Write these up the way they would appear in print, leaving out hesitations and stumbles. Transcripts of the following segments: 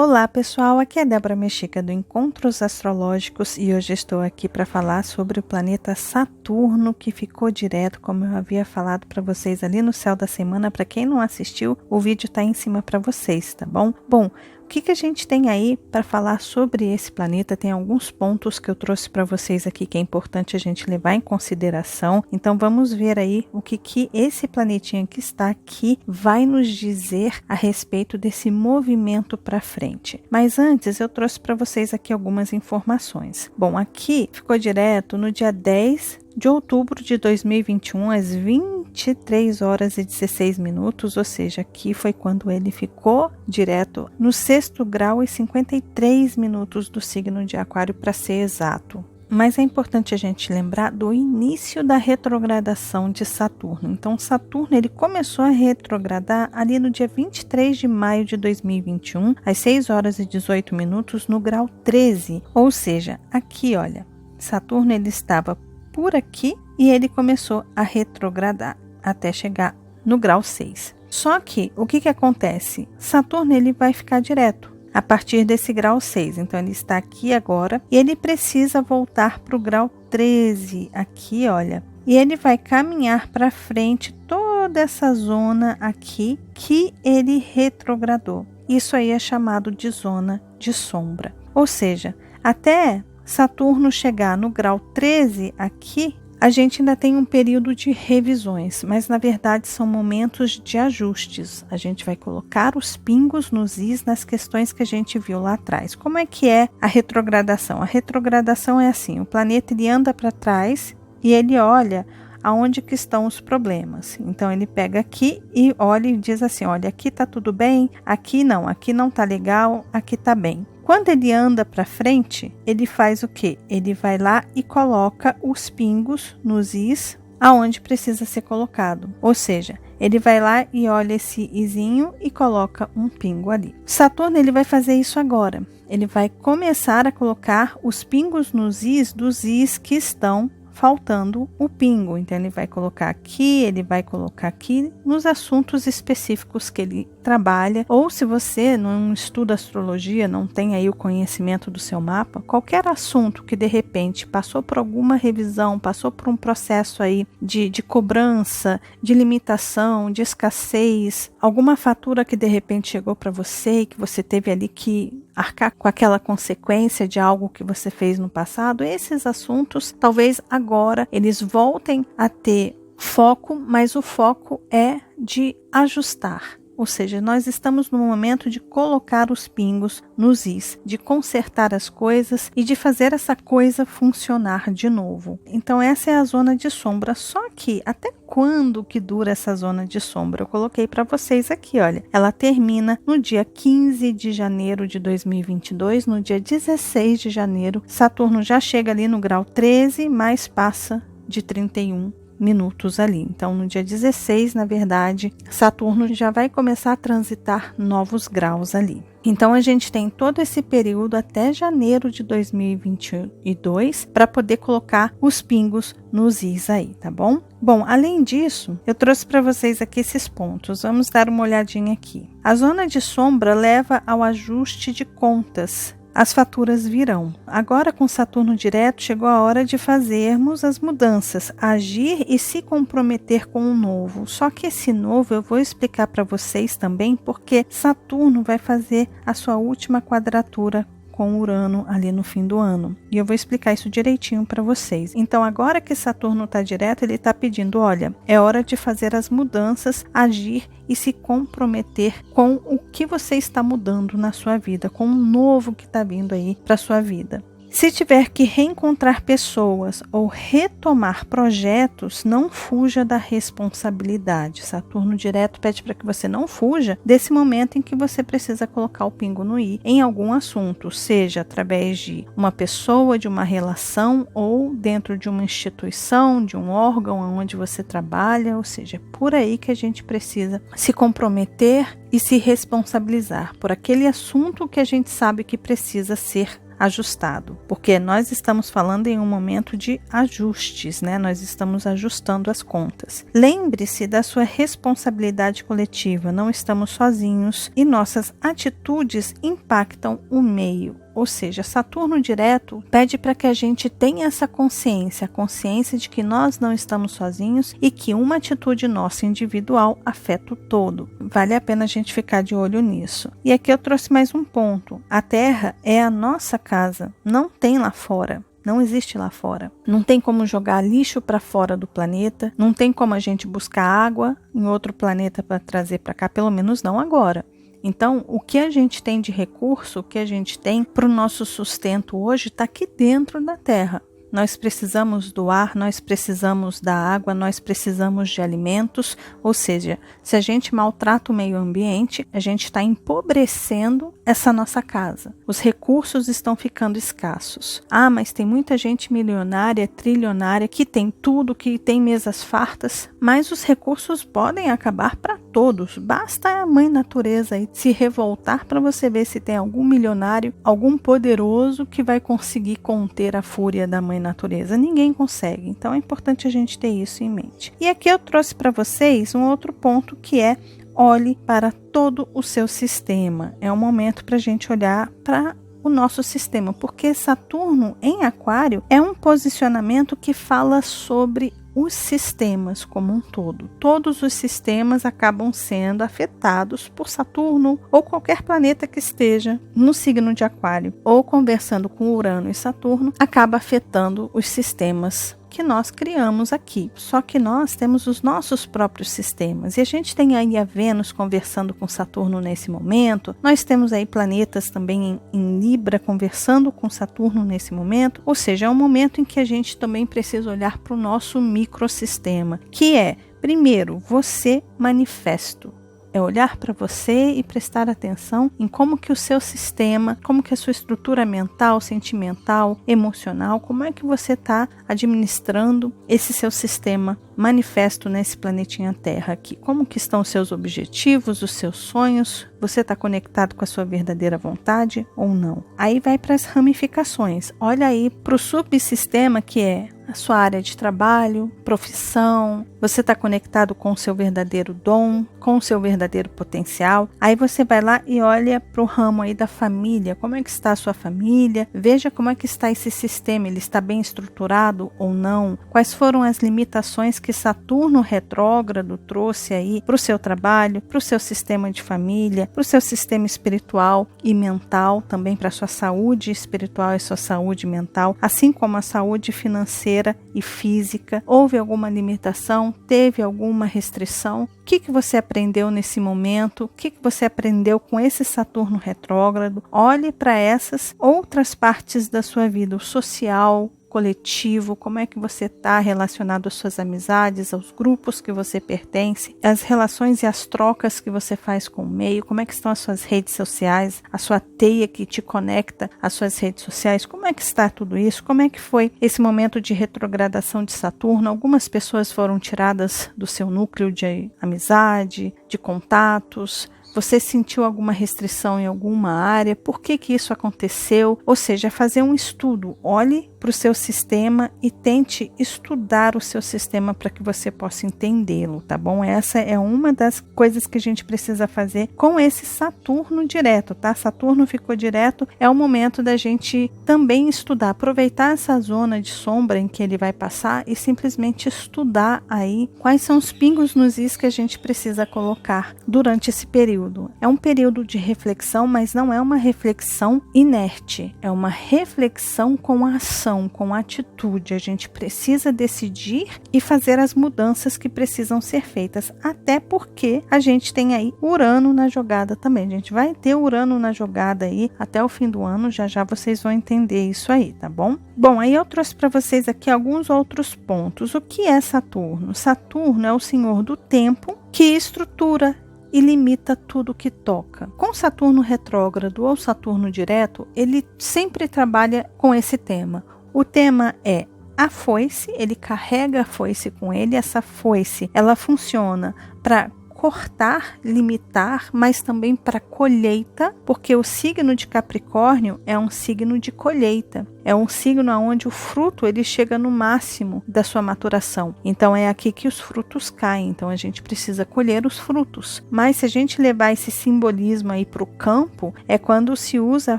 Olá pessoal, aqui é Débora Mexica do Encontros Astrológicos e hoje estou aqui para falar sobre o planeta Saturno que ficou direto, como eu havia falado para vocês ali no Céu da Semana. Para quem não assistiu, o vídeo está em cima para vocês, tá bom? Bom, o que a gente tem aí para falar sobre esse planeta? Tem alguns pontos que eu trouxe para vocês aqui que é importante a gente levar em consideração. Então vamos ver aí o que esse planetinha que está aqui vai nos dizer a respeito desse movimento para frente. Mas antes eu trouxe para vocês aqui algumas informações. Bom, aqui ficou direto no dia 10 de outubro de 2021, às 23 horas e 16 minutos, ou seja, aqui foi quando ele ficou direto no 6º grau e 53 minutos do signo de Aquário, para ser exato. Mas é importante a gente lembrar do início da retrogradação de Saturno. Então, Saturno ele começou a retrogradar ali no dia 23 de maio de 2021, às 6 horas e 18 minutos, no grau 13. Ou seja, aqui, olha, Saturno ele estava por aqui e ele começou a retrogradar até chegar no grau 6. Só que o que acontece? Saturno ele vai ficar direto a partir desse grau 6. Então ele está aqui agora e ele precisa voltar para o grau 13 aqui, olha. E ele vai caminhar para frente toda essa zona aqui que ele retrogradou. Isso aí é chamado de zona de sombra. Ou seja, até Saturno chegar no grau 13 aqui, a gente ainda tem um período de revisões, mas na verdade são momentos de ajustes. A gente vai colocar os pingos nos is nas questões que a gente viu lá atrás. Como é que é a retrogradação? A retrogradação é assim, o planeta ele anda para trás e ele olha aonde que estão os problemas. Então ele pega aqui e olha e diz assim, olha, aqui tá tudo bem, aqui não tá legal, aqui tá bem. Quando ele anda para frente, ele faz o quê? Ele vai lá e coloca os pingos nos is aonde precisa ser colocado. Ou seja, ele vai lá e olha esse izinho e coloca um pingo ali. Saturno ele vai fazer isso agora. Ele vai começar a colocar os pingos nos is dos is que estão faltando o pingo. Então ele vai colocar aqui, ele vai colocar aqui nos assuntos específicos que ele trabalha. Ou se você não estuda astrologia, não tem aí o conhecimento do seu mapa, qualquer assunto que de repente passou por alguma revisão, passou por um processo aí de cobrança, de limitação, de escassez, alguma fatura que de repente chegou para você e que você teve ali que arcar com aquela consequência de algo que você fez no passado, esses assuntos talvez agora eles voltem a ter foco, mas o foco é de ajustar. Ou seja, nós estamos no momento de colocar os pingos nos is, de consertar as coisas e de fazer essa coisa funcionar de novo. Então essa é a zona de sombra. Só que até quando que dura essa zona de sombra? Eu coloquei para vocês aqui, olha. Ela termina no dia 15 de janeiro de 2022, no dia 16 de janeiro, Saturno já chega ali no grau 13, mas passa de 31 minutos ali. Então, no dia 16, na verdade, Saturno já vai começar a transitar novos graus ali. Então, a gente tem todo esse período até janeiro de 2022 para poder colocar os pingos nos is aí, tá bom? Bom, além disso, eu trouxe para vocês aqui esses pontos. Vamos dar uma olhadinha aqui. A zona de sombra leva ao ajuste de contas. As faturas virão. Agora, com Saturno direto, chegou a hora de fazermos as mudanças, agir e se comprometer com o novo. Só que esse novo eu vou explicar para vocês também, porque Saturno vai fazer a sua última quadratura com Urano ali no fim do ano. E eu vou explicar isso direitinho para vocês. Então, agora que Saturno está direto, ele está pedindo, olha, é hora de fazer as mudanças, agir e se comprometer com o que você está mudando na sua vida, com o novo que está vindo aí para sua vida. Se tiver que reencontrar pessoas ou retomar projetos, não fuja da responsabilidade. Saturno direto pede para que você não fuja desse momento em que você precisa colocar o pingo no i em algum assunto, seja através de uma pessoa, de uma relação ou dentro de uma instituição, de um órgão onde você trabalha, ou seja, é por aí que a gente precisa se comprometer e se responsabilizar por aquele assunto que a gente sabe que precisa ser ajustado, porque nós estamos falando em um momento de ajustes, né? Nós estamos ajustando as contas. Lembre-se da sua responsabilidade coletiva, não estamos sozinhos e nossas atitudes impactam o meio. Ou seja, Saturno direto pede para que a gente tenha essa consciência, a consciência de que nós não estamos sozinhos e que uma atitude nossa individual afeta o todo. Vale a pena a gente ficar de olho nisso. E aqui eu trouxe mais um ponto. A Terra é a nossa casa, não tem lá fora. Não existe lá fora. Não tem como jogar lixo para fora do planeta, não tem como a gente buscar água em outro planeta para trazer para cá, pelo menos não agora. Então, o que a gente tem de recurso, o que a gente tem para o nosso sustento hoje está aqui dentro da Terra. Nós precisamos do ar, nós precisamos da água, nós precisamos de alimentos, ou seja, se a gente maltrata o meio ambiente, a gente está empobrecendo essa nossa casa. Os recursos estão ficando escassos. Ah, mas tem muita gente milionária, trilionária, que tem tudo, que tem mesas fartas, mas os recursos podem acabar para todos. Basta a mãe natureza aí se revoltar para você ver se tem algum milionário, algum poderoso que vai conseguir conter a fúria da mãe natureza. Ninguém consegue, então é importante a gente ter isso em mente. E aqui eu trouxe para vocês um outro ponto que é: olhe para todo o seu sistema. É um momento para a gente olhar para o nosso sistema, porque Saturno em Aquário é um posicionamento que fala sobre os sistemas como um todo. Todos os sistemas acabam sendo afetados por Saturno ou qualquer planeta que esteja no signo de Aquário, ou conversando com Urano e Saturno, acaba afetando os sistemas que nós criamos aqui. Só que nós temos os nossos próprios sistemas. E a gente tem aí a Vênus conversando com Saturno nesse momento. Nós temos aí planetas também em Libra conversando com Saturno nesse momento. Ou seja, é um momento em que a gente também precisa olhar para o nosso microsistema, que é, primeiro, você manifesto. É olhar para você e prestar atenção em como que o seu sistema, como que a sua estrutura mental, sentimental, emocional, como é que você está administrando esse seu sistema manifesto nesse planetinha Terra aqui. Como que estão os seus objetivos, os seus sonhos? Você está conectado com a sua verdadeira vontade ou não? Aí vai para as ramificações. Olha aí para o subsistema que é a sua área de trabalho, profissão, você está conectado com o seu verdadeiro dom, com o seu verdadeiro potencial. Aí você vai lá e olha para o ramo aí da família, como é que está a sua família, veja como é que está esse sistema, ele está bem estruturado ou não, quais foram as limitações que Saturno retrógrado trouxe aí para o seu trabalho, para o seu sistema de família, para o seu sistema espiritual e mental, também para a sua saúde espiritual e sua saúde mental, assim como a saúde financeira e física. Houve alguma limitação? Teve alguma restrição? O que você aprendeu nesse momento? O que você aprendeu com esse Saturno retrógrado? Olhe para essas outras partes da sua vida, o social, coletivo, como é que você está relacionado às suas amizades, aos grupos que você pertence, as relações e as trocas que você faz com o meio, como é que estão as suas redes sociais, a sua teia que te conecta às suas redes sociais, como é que está tudo isso, como é que foi esse momento de retrogradação de Saturno. Algumas pessoas foram tiradas do seu núcleo de amizade, de contatos. Você sentiu alguma restrição em alguma área? Por que isso aconteceu? Ou seja, fazer um estudo. Olhe para o seu sistema e tente estudar o seu sistema para que você possa entendê-lo, tá bom? Essa é uma das coisas que a gente precisa fazer com esse Saturno direto, tá? Saturno ficou direto, é o momento da gente também estudar, aproveitar essa zona de sombra em que ele vai passar e simplesmente estudar aí quais são os pingos nos is que a gente precisa colocar durante esse período. É um período de reflexão, mas não é uma reflexão inerte, é uma reflexão com ação, com atitude. A gente precisa decidir e fazer as mudanças que precisam ser feitas, até porque a gente tem aí Urano na jogada também. A gente vai ter Urano na jogada aí até o fim do ano, já já vocês vão entender isso aí, tá bom? Bom, aí eu trouxe para vocês aqui alguns outros pontos. O que é Saturno? Saturno é o senhor do tempo que estrutura e limita tudo que toca. Com Saturno retrógrado ou Saturno direto, ele sempre trabalha com esse tema. O tema é a foice, ele carrega a foice com ele. Essa foice, ela funciona para cortar, limitar, mas também para colheita, porque o signo de Capricórnio é um signo de colheita. É um signo onde o fruto ele chega no máximo da sua maturação. Então é aqui que os frutos caem. Então a gente precisa colher os frutos. Mas se a gente levar esse simbolismo aí para o campo, é quando se usa a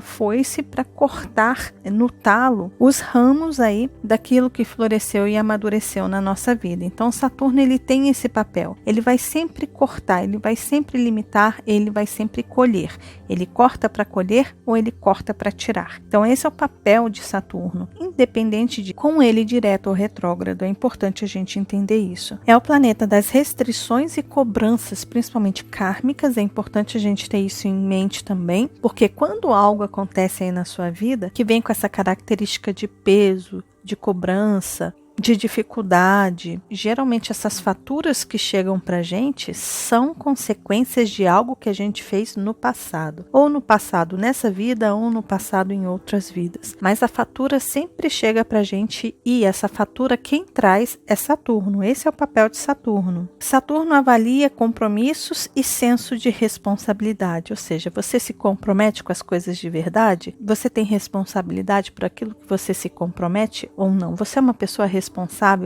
foice para cortar no talo os ramos aí daquilo que floresceu e amadureceu na nossa vida. Então Saturno ele tem esse papel. Ele vai sempre cortar, ele vai sempre limitar, ele vai sempre colher. Ele corta para colher ou ele corta para tirar. Então esse é o papel de Saturno, independente de com ele direto ou retrógrado, é importante a gente entender isso. É o planeta das restrições e cobranças, principalmente kármicas, é importante a gente ter isso em mente também, porque quando algo acontece aí na sua vida, que vem com essa característica de peso, de cobrança, de dificuldade, geralmente essas faturas que chegam pra gente são consequências de algo que a gente fez no passado, ou no passado nessa vida, ou no passado em outras vidas. Mas a fatura sempre chega pra gente e essa fatura quem traz é Saturno. Esse é o papel de Saturno. Saturno avalia compromissos e senso de responsabilidade, ou seja, você se compromete com as coisas de verdade? Você tem responsabilidade por aquilo que você se compromete ou não? Você é uma pessoa responsável?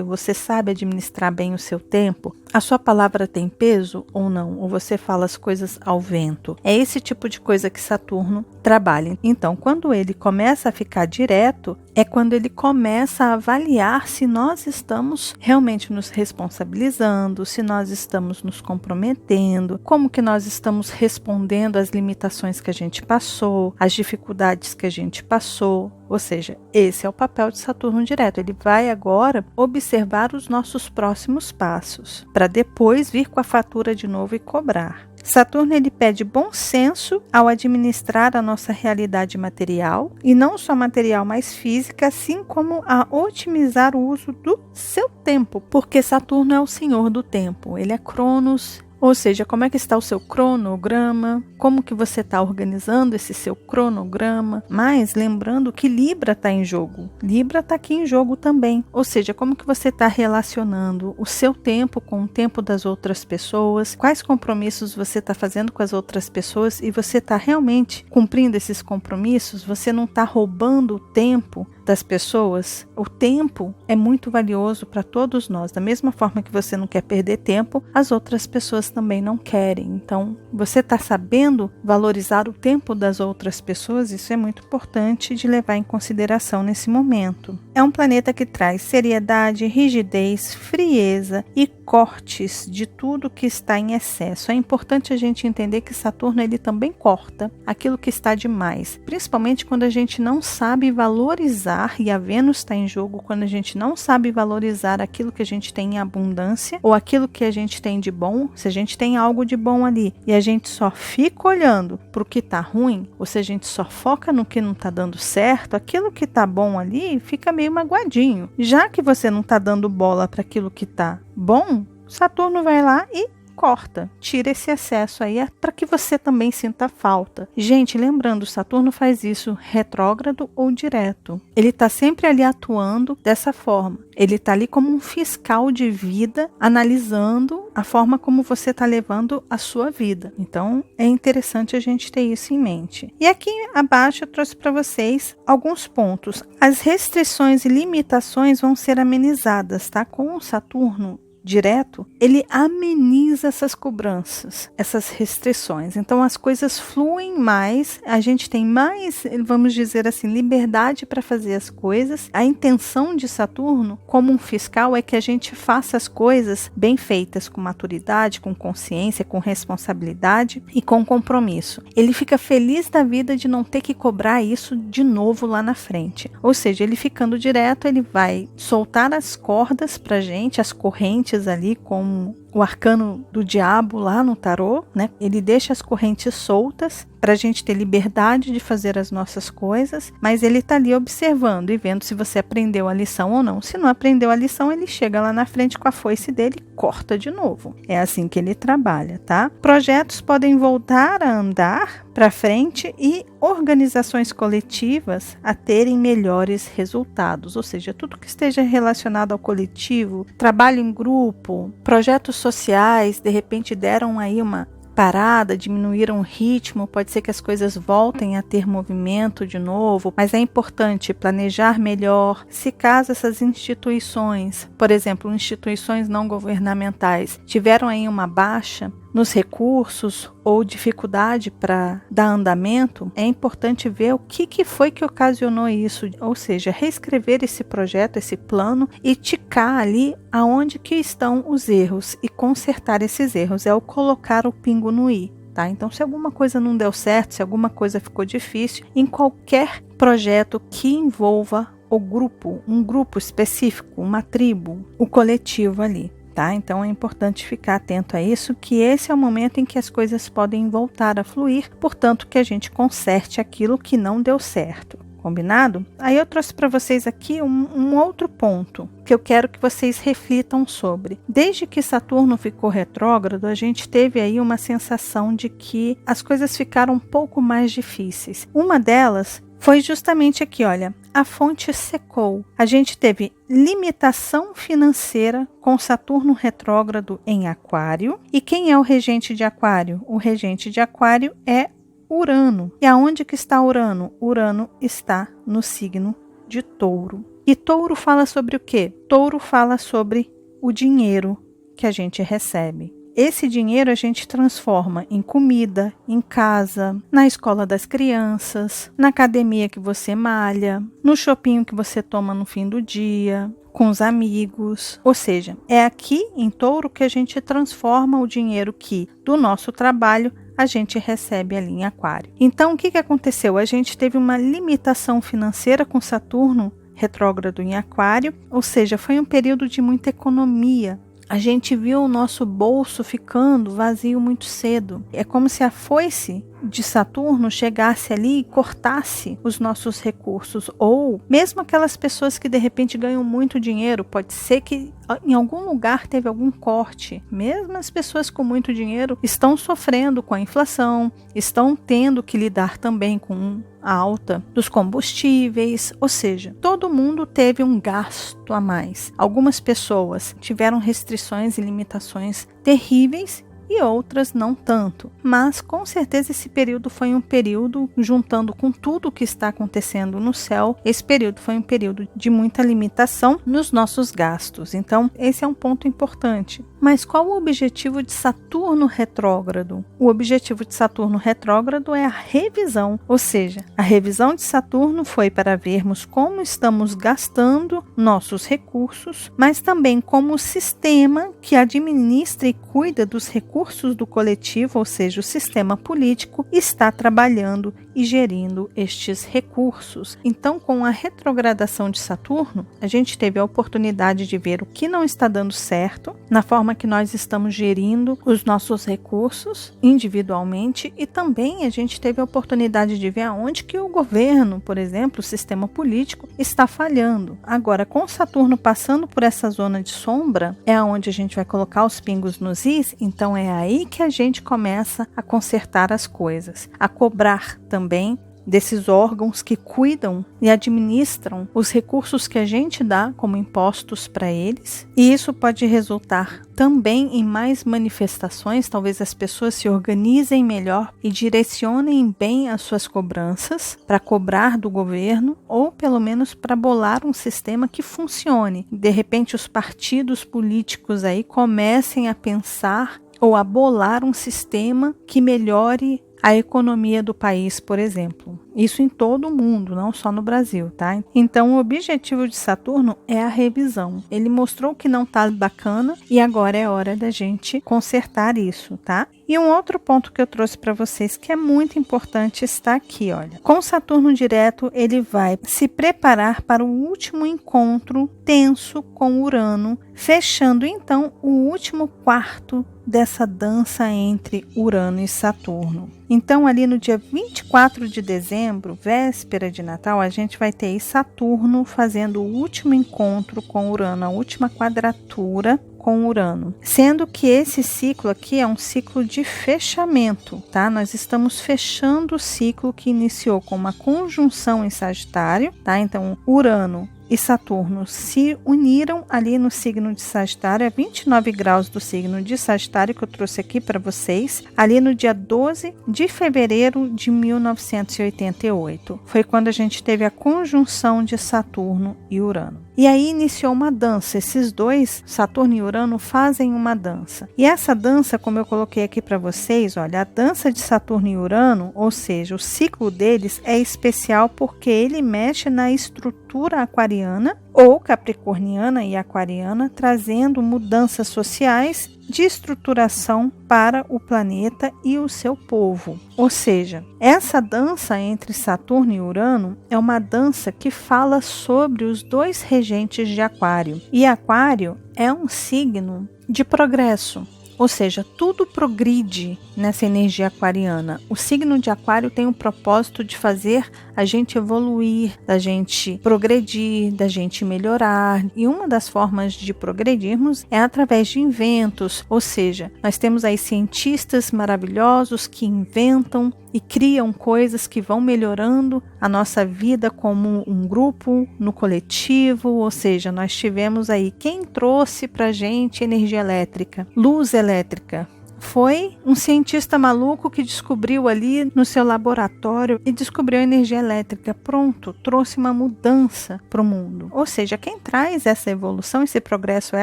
Você sabe administrar bem o seu tempo? A sua palavra tem peso ou não? Ou você fala as coisas ao vento? É esse tipo de coisa que Saturno trabalha. Então, quando ele começa a ficar direto, é quando ele começa a avaliar se nós estamos realmente nos responsabilizando, se nós estamos nos comprometendo, como que nós estamos respondendo às limitações que a gente passou, às dificuldades que a gente passou. Ou seja, esse é o papel de Saturno direto. Ele vai agora observar os nossos próximos passos, para depois vir com a fatura de novo e cobrar. Saturno ele pede bom senso ao administrar a nossa realidade material, e não só material, mas física, assim como a otimizar o uso do seu tempo, porque Saturno é o senhor do tempo, ele é Cronos. Ou seja, como é que está o seu cronograma, como que você está organizando esse seu cronograma, mas lembrando que Libra está em jogo, Libra está aqui em jogo também, ou seja, como que você está relacionando o seu tempo com o tempo das outras pessoas, quais compromissos você está fazendo com as outras pessoas e você está realmente cumprindo esses compromissos, você não está roubando o tempo das pessoas. O tempo é muito valioso para todos nós, da mesma forma que você não quer perder tempo, as outras pessoas também não querem. Então, você está sabendo valorizar o tempo das outras pessoas, isso é muito importante de levar em consideração nesse momento. É um planeta que traz seriedade, rigidez, frieza e cortes de tudo que está em excesso. É importante a gente entender que Saturno ele também corta aquilo que está demais, principalmente quando a gente não sabe valorizar, e a Vênus está em jogo quando a gente não sabe valorizar aquilo que a gente tem em abundância ou aquilo que a gente tem de bom. Se a gente tem algo de bom ali e a gente só fica olhando para o que está ruim, ou se a gente só foca no que não está dando certo, aquilo que está bom ali fica meio magoadinho. Já que você não está dando bola para aquilo que está bom, Saturno vai lá e corta, tira esse excesso aí para que você também sinta falta. Gente, lembrando, Saturno faz isso retrógrado ou direto. Ele está sempre ali atuando dessa forma. Ele está ali como um fiscal de vida, analisando a forma como você está levando a sua vida. Então, é interessante a gente ter isso em mente. E aqui abaixo eu trouxe para vocês alguns pontos. As restrições e limitações vão ser amenizadas, tá? Com o Saturno direto, ele ameniza essas cobranças, essas restrições. Então as coisas fluem mais, a gente tem mais, vamos dizer assim, liberdade para fazer as coisas. A intenção de Saturno, como um fiscal, é que a gente faça as coisas bem feitas, com maturidade, com consciência, com responsabilidade e com compromisso. Ele fica feliz da vida de não ter que cobrar isso de novo lá na frente. Ou seja, ele ficando direto, ele vai soltar as cordas pra gente, as correntes ali, como o arcano do diabo lá no tarô, né? Ele deixa as correntes soltas para a gente ter liberdade de fazer as nossas coisas, mas ele está ali observando e vendo se você aprendeu a lição ou não. Se não aprendeu a lição, ele chega lá na frente com a foice dele e corta de novo. É assim que ele trabalha, tá? Projetos podem voltar a andar para frente e organizações coletivas a terem melhores resultados, ou seja, tudo que esteja relacionado ao coletivo, trabalho em grupo, projetos sociais de repente deram aí uma parada, diminuíram o ritmo, pode ser que as coisas voltem a ter movimento de novo, mas é importante planejar melhor. Se caso essas instituições, por exemplo, instituições não governamentais, tiveram aí uma baixa nos recursos ou dificuldade para dar andamento, é importante ver o que foi que ocasionou isso, ou seja, reescrever esse projeto, esse plano e ticar ali aonde que estão os erros e consertar esses erros, é o colocar o pingo no i. Tá? Então, se alguma coisa não deu certo, se alguma coisa ficou difícil, em qualquer projeto que envolva o grupo, um grupo específico, uma tribo, o coletivo ali. Tá? Então é importante ficar atento a isso, que esse é o momento em que as coisas podem voltar a fluir, portanto que a gente conserte aquilo que não deu certo. Combinado? Aí eu trouxe para vocês aqui um outro ponto que eu quero que vocês reflitam sobre. Desde que Saturno ficou retrógrado, a gente teve aí uma sensação de que as coisas ficaram um pouco mais difíceis. Uma delas foi justamente aqui, olha, a fonte secou. A gente teve limitação financeira com Saturno retrógrado em Aquário. E quem é o regente de Aquário? O regente de Aquário é Urano. E aonde que está Urano? Urano está no signo de Touro. E Touro fala sobre o quê? Touro fala sobre o dinheiro que a gente recebe. Esse dinheiro a gente transforma em comida, em casa, na escola das crianças, na academia que você malha, no shopping que você toma no fim do dia, com os amigos. Ou seja, é aqui em Touro que a gente transforma o dinheiro que do nosso trabalho a gente recebe ali em Aquário. Então, o que aconteceu? A gente teve uma limitação financeira com Saturno retrógrado em Aquário, ou seja, foi um período de muita economia. A gente viu o nosso bolso ficando vazio muito cedo. É como se a foice de Saturno chegasse ali e cortasse os nossos recursos. Ou mesmo aquelas pessoas que de repente ganham muito dinheiro, pode ser que em algum lugar teve algum corte. Mesmo as pessoas com muito dinheiro estão sofrendo com a inflação, estão tendo que lidar também com a alta dos combustíveis, ou seja, todo mundo teve um gasto a mais. Algumas pessoas tiveram restrições e limitações terríveis e outras não tanto. Mas com certeza esse período foi um período, juntando com tudo o que está acontecendo no céu, esse período foi um período de muita limitação nos nossos gastos. Então esse é um ponto importante. Mas qual o objetivo de Saturno retrógrado? O objetivo de Saturno retrógrado é a revisão, ou seja, a revisão de Saturno foi para vermos como estamos gastando nossos recursos, mas também como o sistema que administra e cuida dos recursos do coletivo, ou seja, o sistema político, está trabalhando e gerindo estes recursos. Então, com a retrogradação de Saturno, a gente teve a oportunidade de ver o que não está dando certo na forma que nós estamos gerindo os nossos recursos individualmente, e também a gente teve a oportunidade de ver aonde que o governo, por exemplo, o sistema político está falhando. Agora, com Saturno passando por essa zona de sombra, é aonde a gente vai colocar os pingos nos is, então é aí que a gente começa a consertar as coisas, a cobrar também desses órgãos que cuidam e administram os recursos que a gente dá como impostos para eles. E isso pode resultar também em mais manifestações, talvez as pessoas se organizem melhor e direcionem bem as suas cobranças para cobrar do governo, ou pelo menos para bolar um sistema que funcione. De repente os partidos políticos aí comecem a pensar ou a bolar um sistema que melhore a economia do país, por exemplo. Isso em todo o mundo, não só no Brasil, tá? Então, o objetivo de Saturno é a revisão. Ele mostrou que não está bacana e agora é hora da gente consertar isso, tá? E um outro ponto que eu trouxe para vocês que é muito importante está aqui, olha. Com Saturno direto, ele vai se preparar para o último encontro tenso com Urano, fechando então o último quarto dessa dança entre Urano e Saturno. Então, ali no dia 24 de dezembro, véspera de Natal, a gente vai ter aí Saturno fazendo o último encontro com Urano, a última quadratura com Urano. Sendo que esse ciclo aqui é um ciclo de fechamento, tá? Nós estamos fechando o ciclo que iniciou com uma conjunção em Sagitário, tá? Então, Urano e Saturno se uniram ali no signo de Sagitário, a 29 graus do signo de Sagitário, que eu trouxe aqui para vocês, ali no dia 12 de fevereiro de 1988. Foi quando a gente teve a conjunção de Saturno e Urano. E aí iniciou uma dança. Esses dois, Saturno e Urano, fazem uma dança. E essa dança, como eu coloquei aqui para vocês, olha, a dança de Saturno e Urano, ou seja, o ciclo deles é especial porque ele mexe na estrutura aquariana ou capricorniana e aquariana, trazendo mudanças sociais de estruturação para o planeta e o seu povo. Ou seja, essa dança entre Saturno e Urano é uma dança que fala sobre os dois regentes de Aquário. E Aquário é um signo de progresso. Ou seja, tudo progride nessa energia aquariana. O signo de Aquário tem o propósito de fazer a gente evoluir, da gente progredir, da gente melhorar. E uma das formas de progredirmos é através de inventos. Ou seja, nós temos aí cientistas maravilhosos que inventam e criam coisas que vão melhorando a nossa vida como um grupo, no coletivo. Ou seja, nós tivemos aí quem trouxe para a gente energia elétrica, luz elétrica. Foi um cientista maluco que descobriu ali no seu laboratório e descobriu a energia elétrica. Pronto, trouxe uma mudança para o mundo. Ou seja, quem traz essa evolução, esse progresso é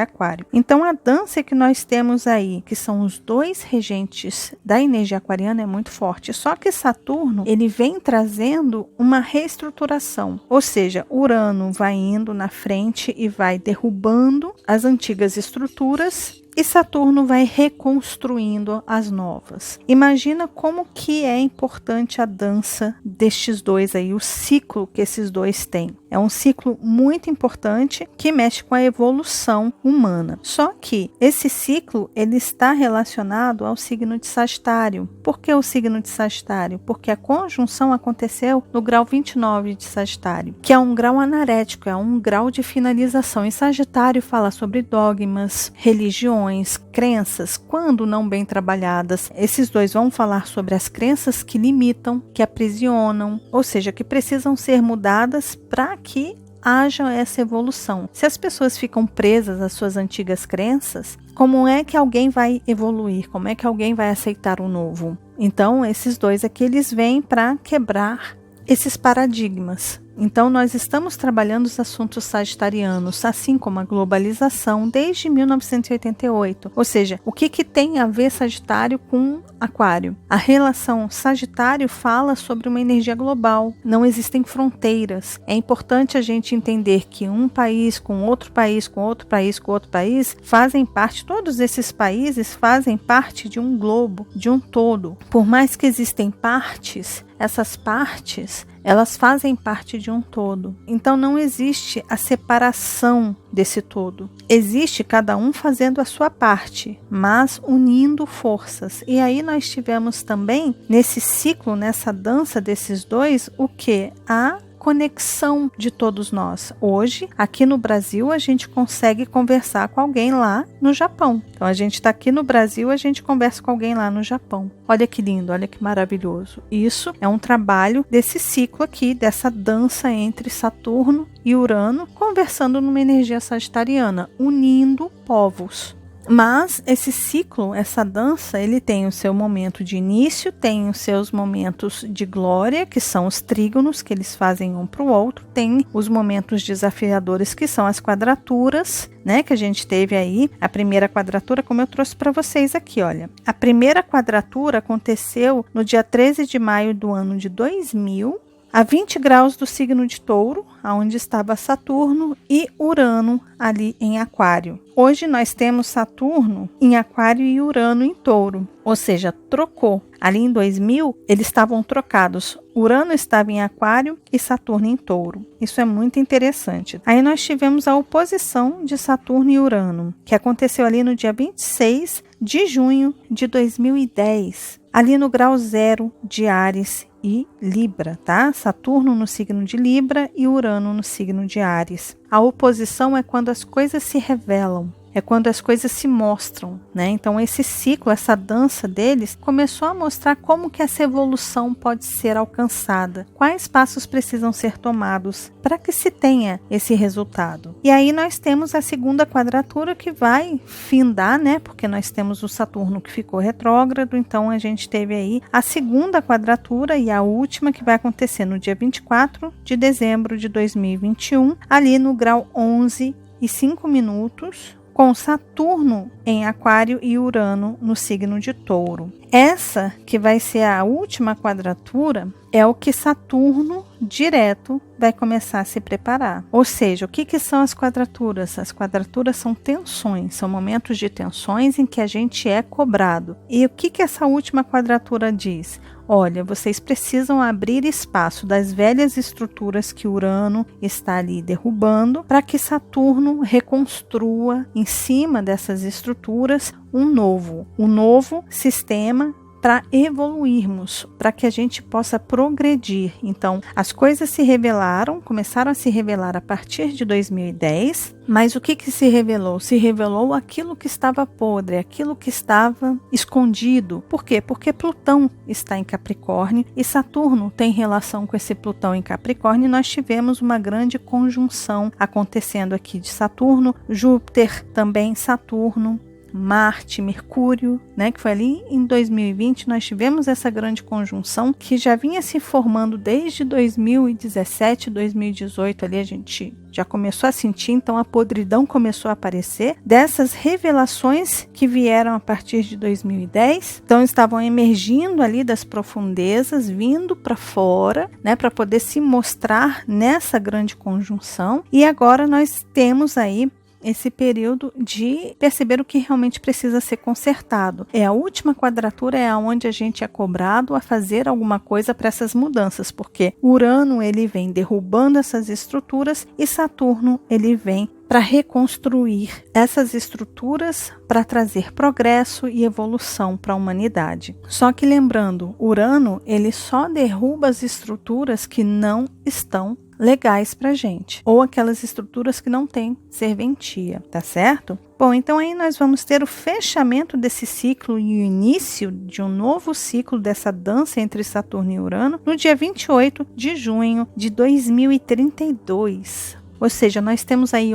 Aquário. Então a dança que nós temos aí, que são os dois regentes da energia aquariana, é muito forte. Só que Saturno, ele vem trazendo uma reestruturação. Ou seja, Urano vai indo na frente e vai derrubando as antigas estruturas, e Saturno vai reconstruindo as novas. Imagina como que é importante a dança destes dois aí, o ciclo que esses dois têm. É um ciclo muito importante que mexe com a evolução humana. Só que esse ciclo, ele está relacionado ao signo de Sagitário. Por que o signo de Sagitário? Porque a conjunção aconteceu no grau 29 de Sagitário, que é um grau anarético, é um grau de finalização. E Sagitário fala sobre dogmas, religiões, crenças, quando não bem trabalhadas. Esses dois vão falar sobre as crenças que limitam, que aprisionam, ou seja, que precisam ser mudadas para que haja essa evolução. Se as pessoas ficam presas às suas antigas crenças, como é que alguém vai evoluir? Como é que alguém vai aceitar o novo? Então, esses dois aqui, eles vêm para quebrar esses paradigmas. Então, nós estamos trabalhando os assuntos sagitarianos, assim como a globalização, desde 1988. Ou seja, o que tem a ver Sagitário com Aquário? A relação Sagitário fala sobre uma energia global. Não existem fronteiras. É importante a gente entender que um país com outro país, com outro país, com outro país, fazem parte, todos esses países fazem parte de um globo, de um todo. Por mais que existem partes, essas partes, elas fazem parte de um todo. Então não existe a separação desse todo. Existe cada um fazendo a sua parte, mas unindo forças. E aí nós tivemos também, nesse ciclo, nessa dança desses dois, o que? A conexão de todos nós. Hoje, aqui no Brasil, a gente consegue conversar com alguém lá no Japão. Então, a gente está aqui no Brasil, a gente conversa com alguém lá no Japão. Olha que lindo, olha que maravilhoso. Isso é um trabalho desse ciclo aqui, dessa dança entre Saturno e Urano, conversando numa energia sagitariana, unindo povos. Mas esse ciclo, essa dança, ele tem o seu momento de início, tem os seus momentos de glória, que são os trígonos, que eles fazem um para o outro, tem os momentos desafiadores, que são as quadraturas, né, que a gente teve aí. A primeira quadratura, como eu trouxe para vocês aqui, olha. A primeira quadratura aconteceu no dia 13 de maio do ano de 2000, a 20 graus do signo de Touro, onde estava Saturno, e Urano ali em Aquário. Hoje nós temos Saturno em Aquário e Urano em Touro, ou seja, trocou. Ali em 2000, eles estavam trocados. Urano estava em Aquário e Saturno em Touro. Isso é muito interessante. Aí nós tivemos a oposição de Saturno e Urano, que aconteceu ali no dia 26 de junho de 2010, ali no grau 0 de Áries e Libra, tá? Saturno no signo de Libra e Urano no signo de Áries. A oposição é quando as coisas se revelam. é quando as coisas se mostram, né? Então esse ciclo, essa dança deles, começou a mostrar como que essa evolução pode ser alcançada, quais passos precisam ser tomados para que se tenha esse resultado. E aí nós temos a segunda quadratura que vai findar, né? Porque nós temos o Saturno que ficou retrógrado, então a gente teve aí a segunda quadratura e a última que vai acontecer no dia 24 de dezembro de 2021, ali no grau 11:05, com Saturno em Aquário e Urano no signo de Touro. Essa que vai ser a última quadratura é o que Saturno direto vai começar a se preparar. Ou seja, o que são as quadraturas? As quadraturas são tensões, são momentos de tensões em que a gente é cobrado. E o que essa última quadratura diz? Olha, vocês precisam abrir espaço das velhas estruturas que Urano está ali derrubando para que Saturno reconstrua em cima dessas estruturas um novo sistema para evoluirmos, para que a gente possa progredir. Então, as coisas se revelaram, começaram a se revelar a partir de 2010, mas o que se revelou? Se revelou aquilo que estava podre, aquilo que estava escondido. Por quê? Porque Plutão está em Capricórnio e Saturno tem relação com esse Plutão em Capricórnio, e nós tivemos uma grande conjunção acontecendo aqui de Saturno, Júpiter, também Saturno, Marte, Mercúrio, né, que foi ali em 2020, nós tivemos essa grande conjunção que já vinha se formando desde 2017, 2018, ali a gente já começou a sentir, então a podridão começou a aparecer dessas revelações que vieram a partir de 2010, então estavam emergindo ali das profundezas, vindo para fora, né, para poder se mostrar nessa grande conjunção, e agora nós temos aí esse período de perceber o que realmente precisa ser consertado. É a última quadratura, é onde a gente é cobrado a fazer alguma coisa para essas mudanças, porque Urano ele vem derrubando essas estruturas e Saturno ele vem para reconstruir essas estruturas, para trazer progresso e evolução para a humanidade. Só que lembrando, Urano ele só derruba as estruturas que não estão legais para a gente, ou aquelas estruturas que não têm serventia, tá certo? Bom, então aí nós vamos ter o fechamento desse ciclo e o início de um novo ciclo dessa dança entre Saturno e Urano no dia 28 de junho de 2032. Ou seja, nós temos aí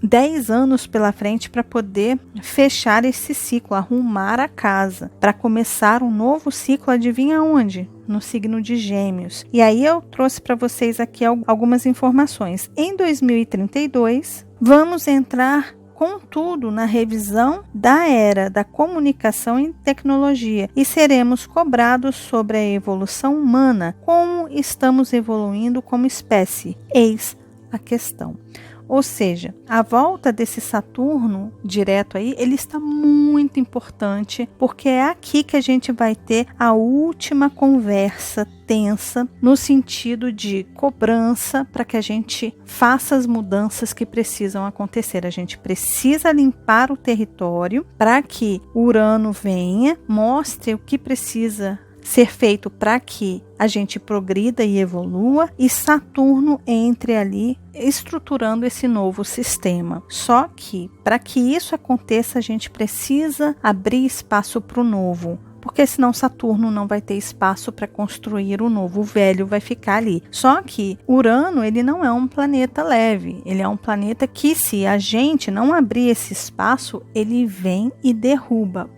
10 anos pela frente para poder fechar esse ciclo, arrumar a casa, para começar um novo ciclo, adivinha onde? No signo de Gêmeos. E aí eu trouxe para vocês aqui algumas informações. Em 2032, vamos entrar com tudo na revisão da era da comunicação e tecnologia e seremos cobrados sobre a evolução humana, como estamos evoluindo como espécie. Eis a questão. Ou seja, a volta desse Saturno direto aí, ele está muito importante, porque é aqui que a gente vai ter a última conversa tensa, no sentido de cobrança, para que a gente faça as mudanças que precisam acontecer. A gente precisa limpar o território para que Urano venha, mostre o que precisa ser feito para que a gente progrida e evolua, e Saturno entre ali estruturando esse novo sistema. Só que para que isso aconteça, a gente precisa abrir espaço para o novo, porque senão Saturno não vai ter espaço para construir o novo, o velho vai ficar ali. Só que Urano, ele não é um planeta leve, ele é um planeta que, se a gente não abrir esse espaço, ele vem e derruba.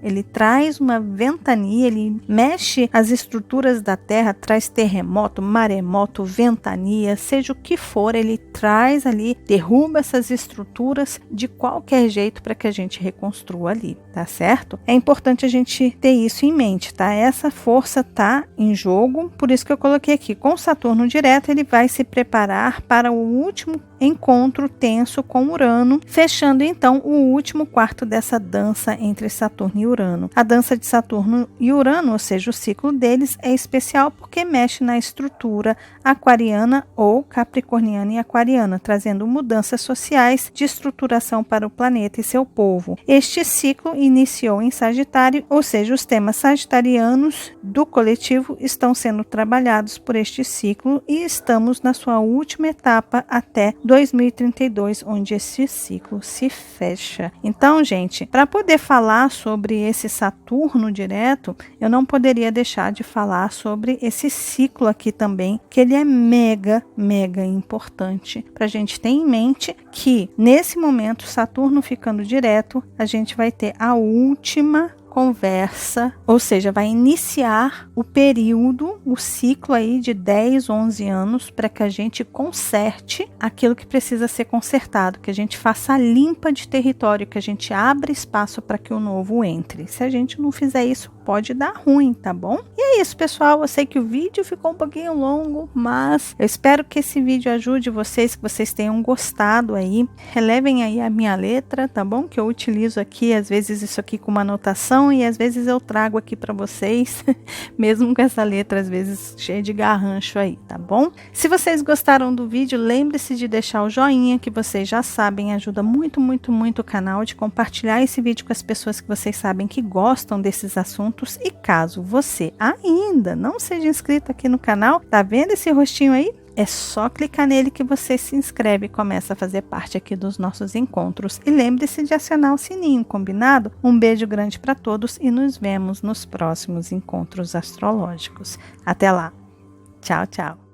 Ele traz uma ventania, ele mexe as estruturas da Terra, traz terremoto, maremoto, ventania, seja o que for, ele traz ali, derruba essas estruturas de qualquer jeito para que a gente reconstrua ali, tá certo? É importante a gente ter isso em mente, tá? Essa força tá em jogo, por isso que eu coloquei aqui, com Saturno direto, ele vai se preparar para o último encontro tenso com Urano, fechando então o último quarto dessa dança entre Saturno e Urano. A dança de Saturno e Urano, ou seja, o ciclo deles, é especial porque mexe na estrutura aquariana ou capricorniana e aquariana, trazendo mudanças sociais de estruturação para o planeta e seu povo. Este ciclo iniciou em Sagitário, ou seja, os sistemas sagitarianos do coletivo estão sendo trabalhados por este ciclo e estamos na sua última etapa até 2032, onde esse ciclo se fecha. Então, gente, para poder falar sobre esse Saturno direto, eu não poderia deixar de falar sobre esse ciclo aqui também, que ele é mega importante para a gente ter em mente que nesse momento, Saturno ficando direto, a gente vai ter a última conversa, ou seja, vai iniciar o período, o ciclo aí de 10, 11 anos para que a gente conserte aquilo que precisa ser consertado, que a gente faça a limpa de território, que a gente abra espaço para que o novo entre. Se a gente não fizer isso, pode dar ruim, tá bom? E é isso, pessoal. Eu sei que o vídeo ficou um pouquinho longo, mas eu espero que esse vídeo ajude vocês, que vocês tenham gostado aí. Relevem aí a minha letra, tá bom? Que eu utilizo aqui, às vezes isso aqui com uma anotação e às vezes eu trago aqui para vocês, mesmo com essa letra às vezes cheia de garrancho aí, tá bom? Se vocês gostaram do vídeo, lembre-se de deixar o joinha, que vocês já sabem, ajuda muito o canal, de compartilhar esse vídeo com as pessoas que vocês sabem que gostam desses assuntos. E caso você ainda não seja inscrito aqui no canal, tá vendo esse rostinho aí? É só clicar nele que você se inscreve e começa a fazer parte aqui dos nossos encontros. E lembre-se de acionar o sininho, combinado? Um beijo grande para todos e nos vemos nos próximos encontros astrológicos. Até lá. Tchau, tchau.